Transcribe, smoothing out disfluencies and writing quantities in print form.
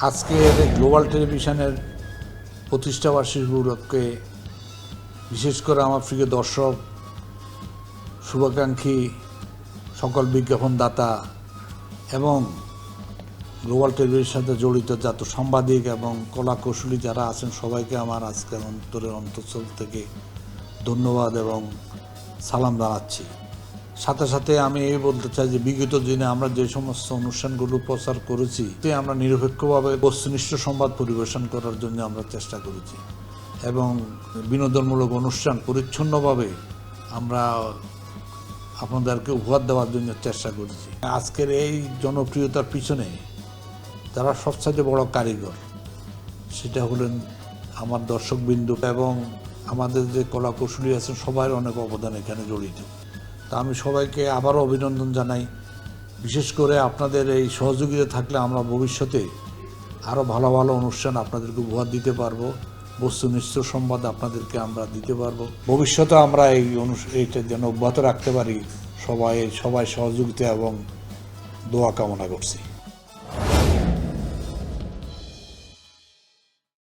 আজকের গ্লোবাল টেলিভিশনের প্রতিষ্ঠাবার্ষিকী উপলক্ষে বিশেষ করে আমার প্রিয় দর্শক, শুভাকাঙ্ক্ষী, সকল বিজ্ঞাপনদাতা এবং গ্লোবাল টেলিভিশনের সাথে জড়িত যত সাংবাদিক এবং কলাকুশলী যারা আছেন সবাইকে আমার আজকের অন্তরের অন্তঃস্থল থেকে ধন্যবাদ এবং সালাম জানাচ্ছি। সাথে সাথে আমি এই বলতে চাই যে বিগত দিনে আমরা যে সমস্ত অনুষ্ঠানগুলো প্রচার করেছি আমরা নিরপেক্ষভাবে বস্তুনিষ্ঠ সংবাদ পরিবেশন করার জন্য আমরা চেষ্টা করেছি এবং বিনোদনমূলক অনুষ্ঠান পরিচ্ছন্নভাবে আমরা আপনাদেরকে উপহার দেওয়ার জন্য চেষ্টা করেছি। আজকের এই জনপ্রিয়তার পিছনে যারা সবচেয়ে বড় কারিগর সেটা হলেন আমার দর্শকবৃন্দ এবং আমাদের যে কলাকুশলী আছেন সবার অনেক অবদান এখানে জড়িত। তা আমি সবাইকে আবারও অভিনন্দন জানাই। বিশেষ করে আপনাদের এই সহযোগিতা থাকলে আমরা ভবিষ্যতে আরও ভালো ভালো অনুষ্ঠান আপনাদেরকে উপহার দিতে পারবো, বস্তুনিষ্ঠ সংবাদ আপনাদেরকে আমরা দিতে পারবো। ভবিষ্যতে আমরা এইটা যেন অব্যাহত রাখতে পারি সবাই সহযোগিতা এবং দোয়া কামনা করছি।